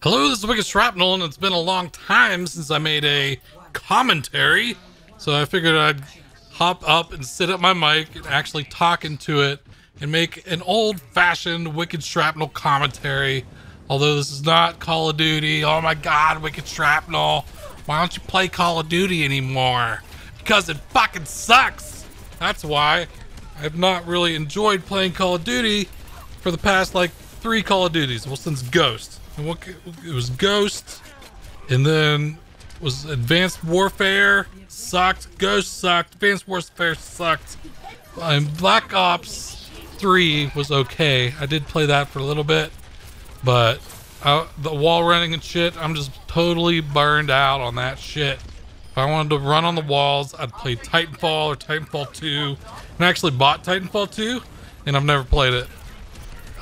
Hello, this is Wicked Shrapnel, and it's been a long time since I made a commentary, so I figured I'd hop up and sit at my mic and actually talk into it and make an old-fashioned Wicked Shrapnel commentary. Although this is not Call of Duty. Oh my god, Wicked Shrapnel. Why don't you play Call of Duty anymore? Because it fucking sucks. That's why. I've not really enjoyed playing Call of Duty for the past like 3 Call of Duties. Well, since Ghost. And it was Ghost, and then was Advanced Warfare, sucked, Ghost sucked, Advanced Warfare sucked, and Black Ops 3 was okay. I did play that for a little bit, but the wall running and shit, I'm just totally burned out on that shit. If I wanted to run on the walls, I'd play Titanfall or Titanfall 2, and I actually bought Titanfall 2, and I've never played it.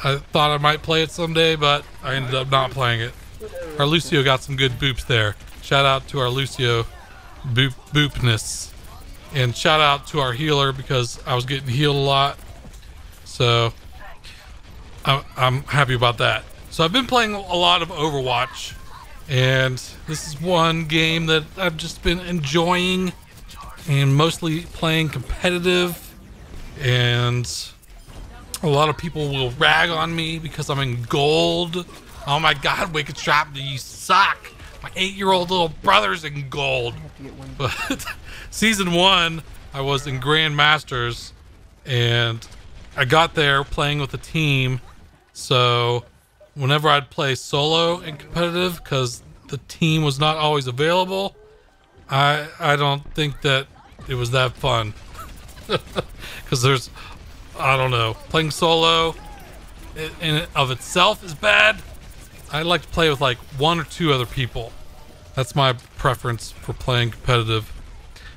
I thought I might play it someday, but I ended up not playing it. Our Lucio got some good boops there. Shout out to our Lucio boopness. And shout out to our healer because I was getting healed a lot. So I'm happy about that. So I've been playing a lot of Overwatch. And this is one game that I've just been enjoying. And mostly playing competitive. And a lot of people will rag on me because I'm in gold. Oh my god, Wicked Shrapnel, you suck. My 8-year-old little brother's in gold. But season 1, I was in Grandmasters, and I got there playing with a team. So whenever I'd play solo and competitive, because the team was not always available, I don't think that it was that fun. Because there's, I don't know, playing solo in and of itself is bad. I like to play with like 1 or 2 other people. That's my preference for playing competitive.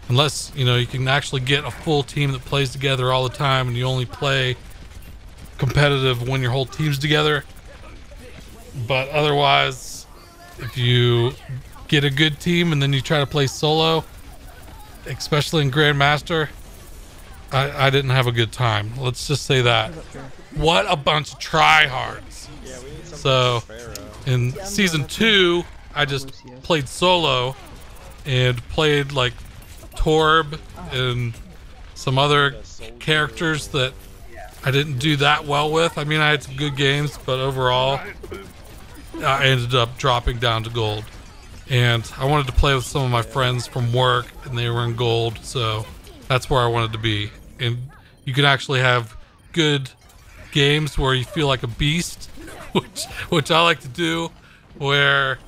Unless, you know, you can actually get a full team that plays together all the time and you only play competitive when your whole team's together. But otherwise, if you get a good team and then you try to play solo, especially in Grandmaster, I didn't have a good time. Let's just say that. What a bunch of tryhards. So in season 2, I just played solo and played like Torb and some other characters that I didn't do that well with. I mean, I had some good games, but overall I ended up dropping down to gold. And I wanted to play with some of my friends from work, and they were in gold, so that's where I wanted to be. And you can actually have good games where you feel like a beast, which I like to do, where,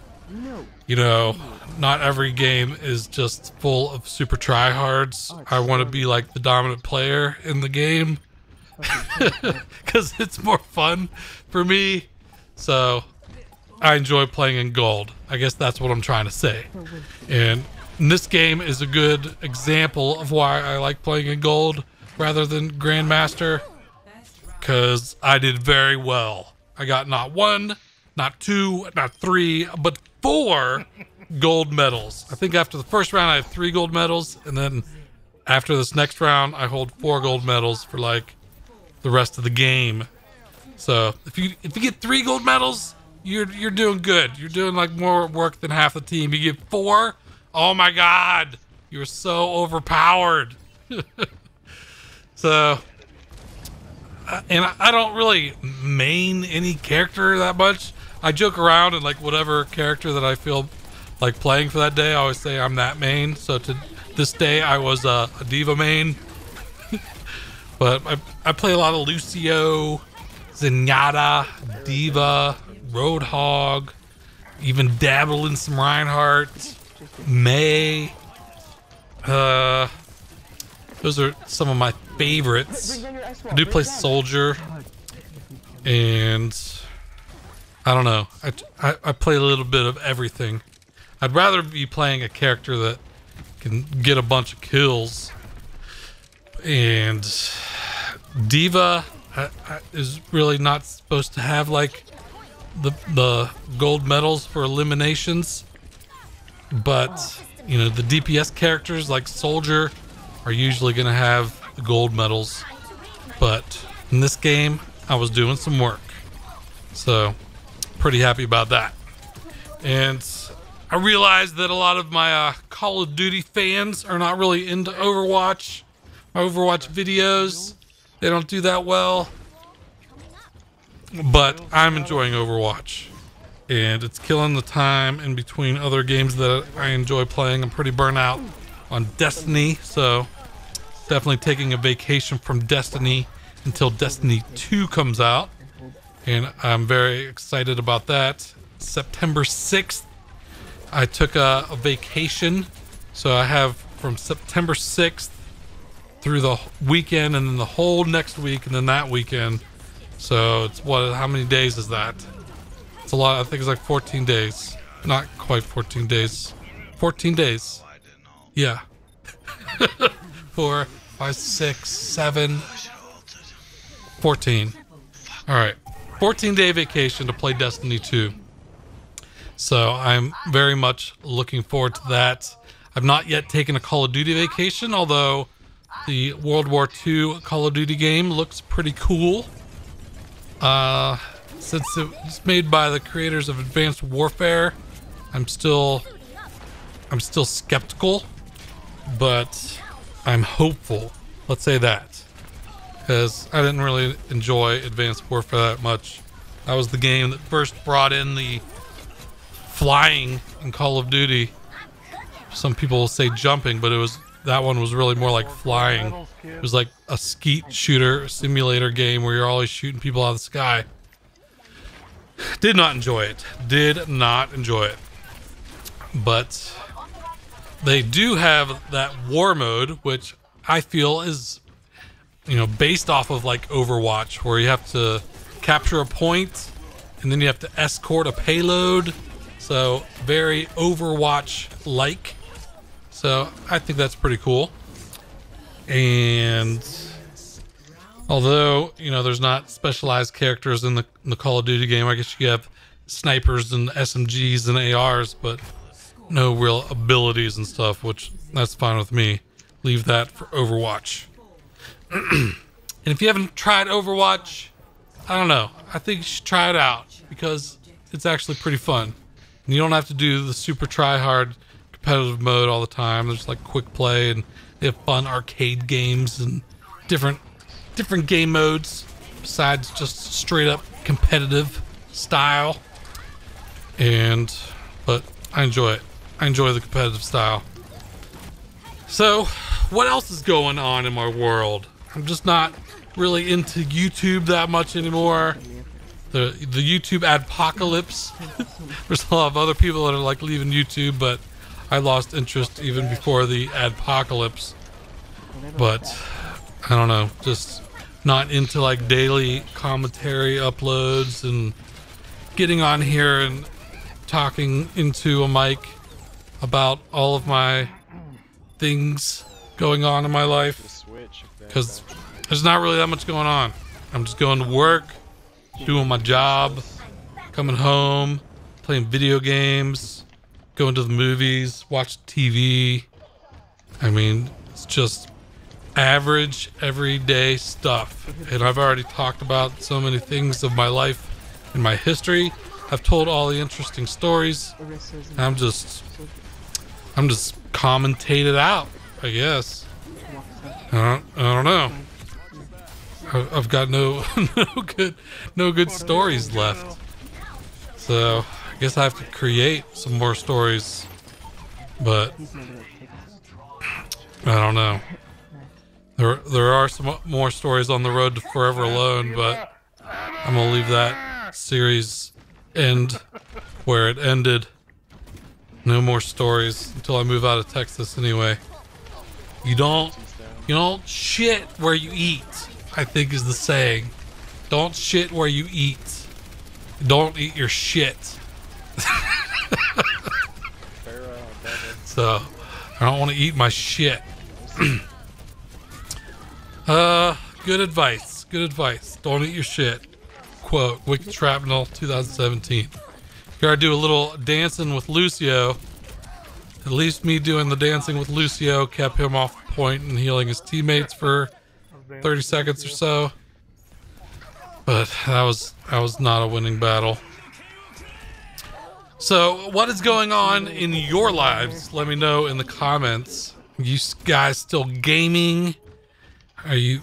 you know, not every game is just full of super tryhards. I want to be like the dominant player in the game because it's more fun for me. So I enjoy playing in gold. I guess that's what I'm trying to say. And this game is a good example of why I like playing in gold rather than Grandmaster, because I did very well. I got not 1, not 2, not 3, but 4 gold medals. I think after the first round I have 3 gold medals, and then after this next round I hold 4 gold medals for like the rest of the game. So if you get 3 gold medals, you're doing good. You're doing like more work than half the team. You get 4, oh my god, you're so overpowered. So, and I don't really main any character that much. I joke around and like whatever character that I feel like playing for that day, I always say I'm that main. So to this day, I was a Diva main. But I play a lot of Lucio, Zenyatta, Diva, Roadhog, even dabble in some Reinhardt, Mei. Those are some of my favorites. I do play Soldier, and I don't know. I play a little bit of everything. I'd rather be playing a character that can get a bunch of kills. And Diva is really not supposed to have like the gold medals for eliminations, but you know, the DPS characters like Soldier are usually gonna have the gold medals. But in this game I was doing some work, so pretty happy about that. And I realized that a lot of my Call of Duty fans are not really into Overwatch. My Overwatch videos, they don't do that well. But I'm enjoying Overwatch. And it's killing the time in between other games that I enjoy playing. I'm pretty burnt out on Destiny, so definitely taking a vacation from Destiny until Destiny 2 comes out. And I'm very excited about that. September 6th, I took a vacation. So I have from September 6th through the weekend, and then the whole next week, and then that weekend. So it's how many days is that? It's a lot. I think it's like 14 days. Not quite 14 days. 14 days. Yeah. 4, 5, 6, 7, 14. All right. 14-day vacation to play Destiny 2. So I'm very much looking forward to that. I've not yet taken a Call of Duty vacation, although the World War II Call of Duty game looks pretty cool. Since it's made by the creators of Advanced Warfare, I'm still skeptical, but I'm hopeful. Let's say that, because I didn't really enjoy Advanced Warfare that much. That was the game that first brought in the flying in Call of Duty. Some people will say jumping, but that one was really more like flying. It was like a skeet shooter simulator game where you're always shooting people out of the sky. Did not enjoy it. Did not enjoy it. But they do have that war mode, which I feel is, based off of like Overwatch, where you have to capture a point and then you have to escort a payload. So very Overwatch-like. So I think that's pretty cool. And although, there's not specialized characters in the Call of Duty game, I guess you have snipers and SMGs and ARs, but no real abilities and stuff, which that's fine with me. Leave that for Overwatch. And if you haven't tried Overwatch, I don't know. I think you should try it out because it's actually pretty fun. And you don't have to do the super try-hard competitive mode all the time. There's like quick play, and they have fun arcade games and different game modes besides just straight up competitive style. But I enjoy it. I enjoy the competitive style. So what else is going on in my world? I'm just not really into YouTube that much anymore. The YouTube adpocalypse. There's a lot of other people that are like leaving YouTube, but I lost interest even before the adpocalypse. But I don't know, just not into like daily commentary uploads and getting on here and talking into a mic about all of my things going on in my life, because there's not really that much going on. I'm just going to work, doing my job, coming home, playing video games, going to the movies, watch TV. I mean, it's just average, everyday stuff. And I've already talked about so many things of my life and my history. I've told all the interesting stories. I'm just commentated out, I guess. I don't know. I've got no good stories left. So I guess I have to create some more stories. But I don't know. There are some more stories on the road to Forever Alone, but I'm gonna leave that series end where it ended. No more stories until I move out of Texas anyway. You don't shit where you eat, I think is the saying. Don't shit where you eat. Don't eat your shit. So I don't want to eat my shit. Good advice. Good advice. Don't eat your shit. Quote, Wicked Shrapnel 2017. Here I do a little dancing with Lucio. At least me doing the dancing with Lucio kept him off point and healing his teammates for 30 seconds or so. But that was not a winning battle. So, what is going on in your lives? Let me know in the comments. You guys still gaming?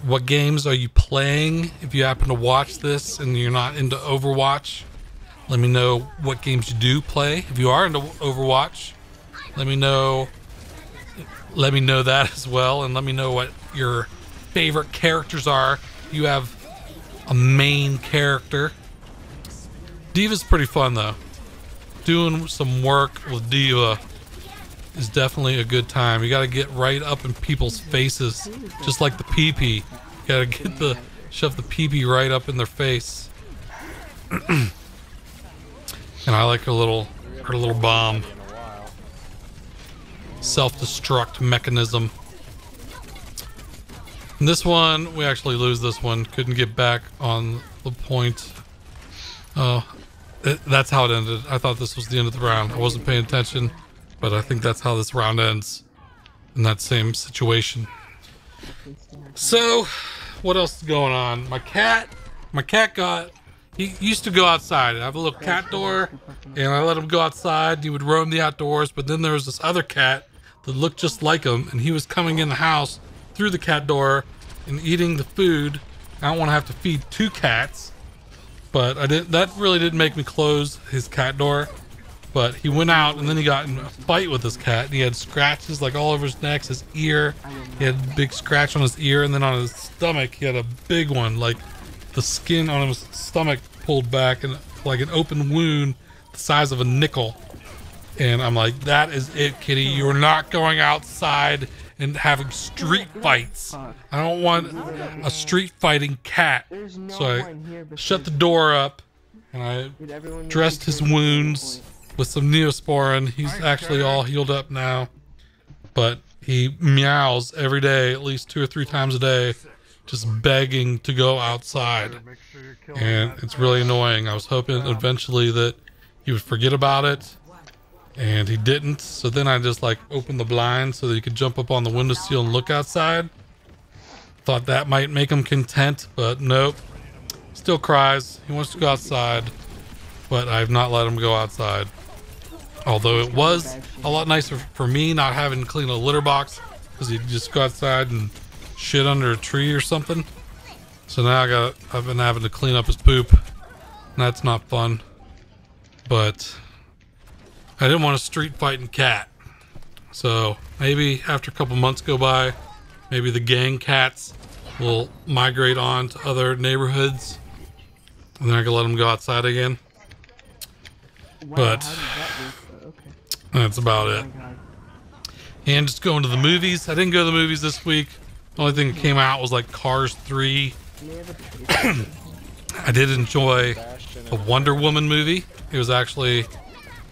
What games are you playing? If you happen to watch this and you're not into Overwatch, let me know what games you do play. If you are into Overwatch, let me know that as well, and let me know what your favorite characters are. You have a main character. Diva's pretty fun though. Doing some work with Diva is definitely a good time. You gotta get right up in people's faces, just like the pee-pee. You gotta shove the pee-pee right up in their face. And I like her little bomb. Self-destruct mechanism. And this one, we actually lose this one. Couldn't get back on the point. Oh, that's how it ended. I thought this was the end of the round. I wasn't paying attention, but I think that's how this round ends. In that same situation. So, what else is going on? My cat he used to go outside. I have a little cat door, and I let him go outside. He would roam the outdoors, but then there was this other cat that looked just like him, and he was coming in the house through the cat door and eating the food. I don't want to have to feed two cats, but that really didn't make me close his cat door. But he went out, and then he got in a fight with this cat, and he had scratches like all over his neck, his ear. He had a big scratch on his ear, and then on his stomach he had a big one, like the skin on his stomach pulled back and like an open wound the size of a nickel. And I'm like, that is it, kitty. You're not going outside and having street fights. I don't want a street fighting cat. So I shut the door up and I dressed his wounds with some Neosporin. He's actually all healed up now, but he meows every day, at least 2 or 3 times a day, just begging to go outside. And it's really annoying. I was hoping eventually that he would forget about it, and he didn't. So then I just like opened the blind so that he could jump up on the windowsill and look outside. Thought that might make him content, but nope. Still cries. He wants to go outside, but I've not let him go outside. Although it was a lot nicer for me not having to clean a litter box, because he'd just go outside and shit under a tree or something. So now I've been having to clean up his poop, and that's not fun. But I didn't want a street fighting cat. So maybe after a couple months go by, maybe the gang cats will migrate on to other neighborhoods, and then I can let them go outside again. But that's about it. And just going to the movies. I didn't go to the movies this week. The only thing that came out was like Cars 3. I did enjoy the Wonder Woman movie. It was actually a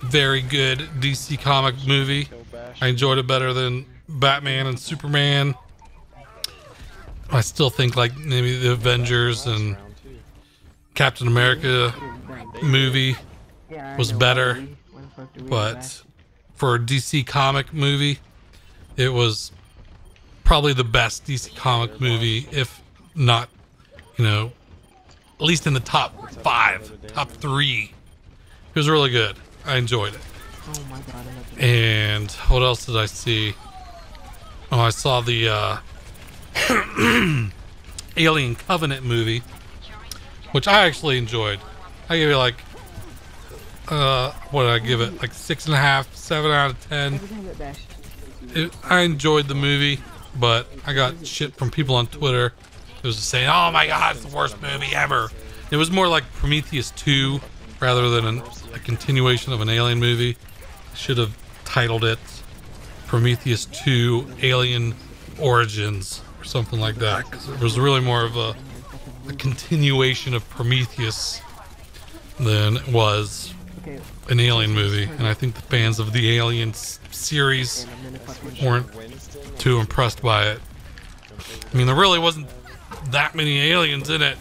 very good DC comic movie. I enjoyed it better than Batman and Superman. I still think like maybe the Avengers and Captain America movie was better, but for a DC comic movie, it was probably the best DC comic movie, if not, at least in the top 5, top 3. It was really good. I enjoyed it. Oh my god. And what else did I see? Oh, I saw the Alien Covenant movie, which I actually enjoyed. I gave it like what did I give it? Like 6.5, 7 out of 10. I enjoyed the movie, but I got shit from people on Twitter. It was just saying, "Oh my god, it's the worst movie ever." It was more like Prometheus 2 rather than a continuation of an Alien movie. I should have titled it Prometheus 2 Alien Origins or something like that, because it was really more of a continuation of Prometheus than it was an Alien movie. And I think the fans of the Alien series weren't too impressed by it. I mean, there really wasn't that many aliens in it.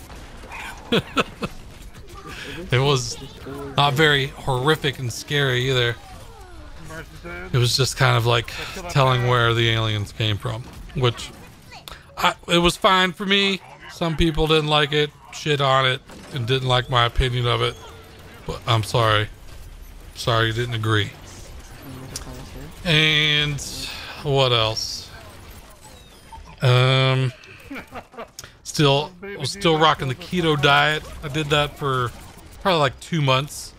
It was not very horrific and scary either. It was just kind of like telling where the aliens came from, which it was fine for me. Some people didn't like it, shit on it, and didn't like my opinion of it. But I'm sorry. Sorry you didn't agree. And what else? Was still rocking the keto diet. I did that for probably like 2 months.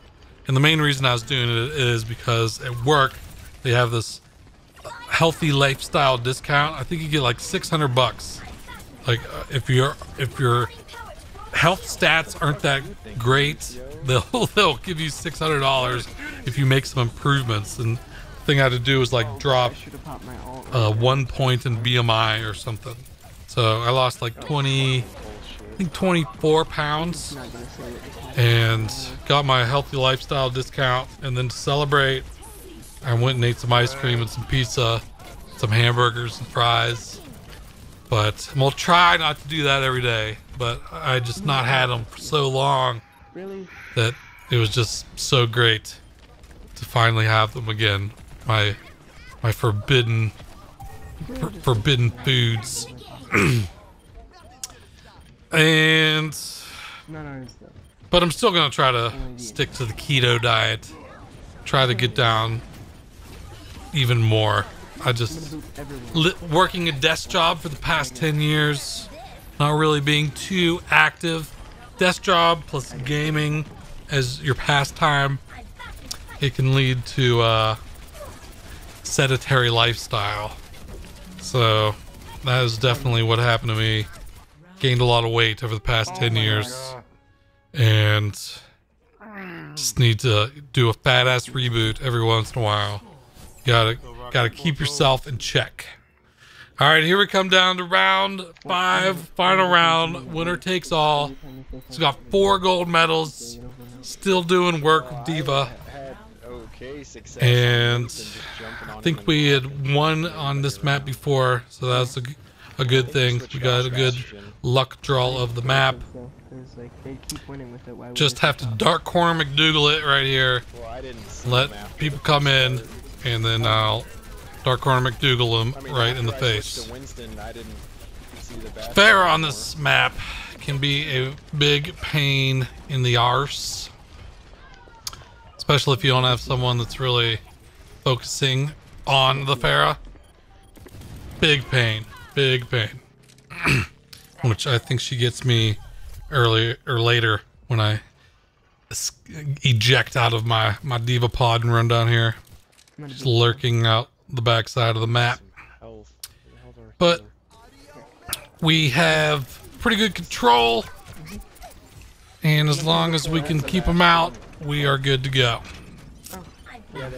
And the main reason I was doing it is because at work they have this healthy lifestyle discount. I think you get like $600. Like if your health stats aren't that great, they'll give you $600 if you make some improvements. And the thing I had to do was like drop 1 point in BMI or something. So I lost like 24 pounds and got my healthy lifestyle discount. And then to celebrate, I went and ate some ice cream and some pizza, some hamburgers and fries. But we'll try not to do that every day. But I just not had them for so long that it was just so great to finally have them again. My forbidden foods. And but I'm still gonna try to stick to the keto diet, try to get down even more. I just working a desk job for the past 10 years, not really being too active. Desk job plus gaming as your pastime, it can lead to sedentary lifestyle. So that is definitely what happened to me. Gained a lot of weight over the past 10 years and just need to do a fat ass reboot every once in a while. Gotta keep yourself in check. All right, here we come down to round 5, final round, winner takes all. So got 4 gold medals, still doing work with Diva. And I think we had won on this map before, so that's a good thing. We got a good luck draw of the map. Just have to Dark Corner McDougal it right here. Let people come in, and then I'll Dark Corner McDougal them right in the face. Fair on this map can be a big pain in the arse. Especially if you don't have someone that's really focusing on the Farah. Big pain. Big pain. Which I think she gets me early or later when I eject out of my Diva pod and run down here. Just lurking out the backside of the map. But we have pretty good control. And as long as we can keep them out, we are good to go.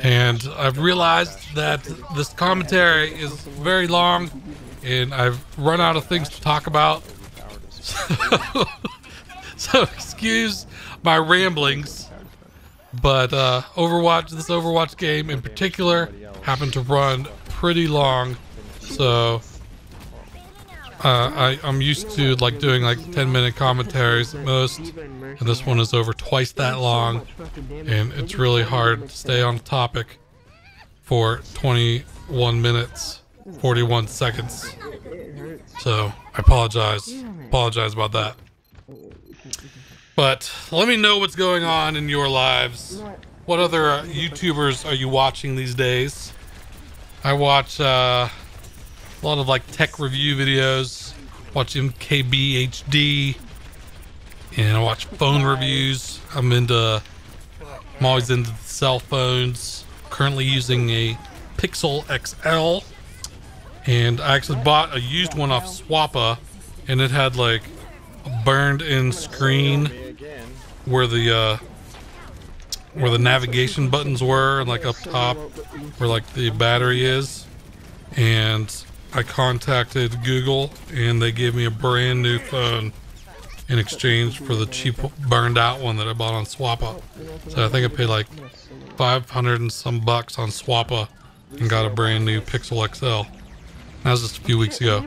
And I've realized that this commentary is very long and I've run out of things to talk about. So excuse my ramblings, but this Overwatch game in particular happened to run pretty long, so I'm used to like doing like 10-minute commentaries at most, and this one is over twice that long, and it's really hard to stay on topic for 21 minutes 41 seconds. So I apologize about that. But let me know what's going on in your lives. What other YouTubers are you watching these days? I watch a lot of like tech review videos, watch MKBHD, and I watch phone reviews. I'm always into the cell phones. Currently using a Pixel XL, and I actually bought a used one off Swappa, and it had like a burned in screen where the navigation buttons were, and like up top where like the battery is. And I contacted Google and they gave me a brand new phone in exchange for the cheap burned out one that I bought on Swappa. So I think I paid like 500 and some bucks on Swappa and got a brand new Pixel XL. That was just a few weeks ago.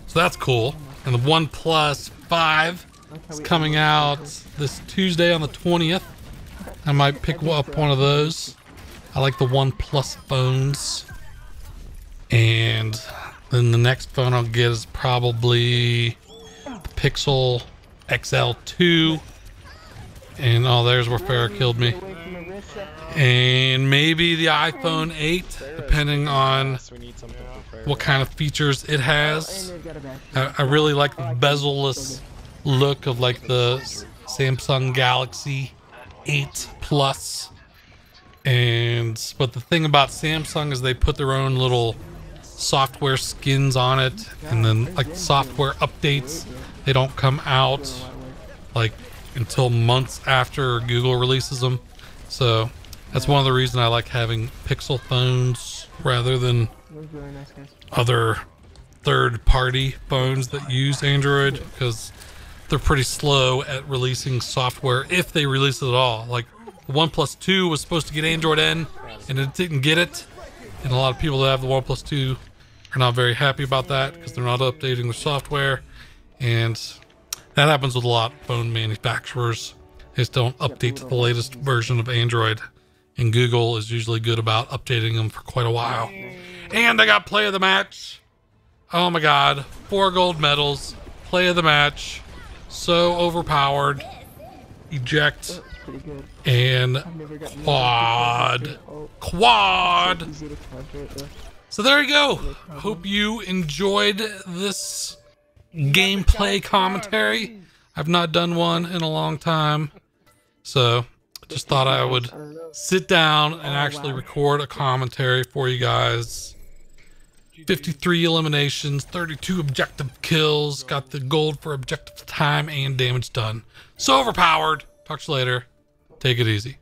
So that's cool. And the OnePlus 5 is coming out this Tuesday on the 20th. I might pick up one of those. I like the OnePlus phones. And then the next phone I'll get is probably the Pixel XL2. And oh, there's where Farrah killed me. and maybe the iPhone 8, depending on what kind of features it has. I really like the bezel-less look of like the Samsung Galaxy 8 Plus. But the thing about Samsung is they put their own little software skins on it, and then like software updates, they don't come out like until months after Google releases them. So that's one of the reasons I like having Pixel phones rather than other third-party phones that use Android, because they're pretty slow at releasing software, if they release it at all. Like the OnePlus 2 was supposed to get Android N, and it didn't get it. And a lot of people that have the OnePlus 2 are not very happy about that because they're not updating their software. And that happens with a lot of phone manufacturers. They just don't update to the latest version of Android. And Google is usually good about updating them for quite a while. And I got play of the match. Oh my god. 4 gold medals. Play of the match. So overpowered. Eject. And quad. So there you go. Hope you enjoyed this gameplay commentary. I've not done one in a long time. So just thought I would sit down and actually record a commentary for you guys. 53 eliminations, 32 objective kills, got the gold for objective time and damage done. So overpowered. Talk to you later. Take it easy.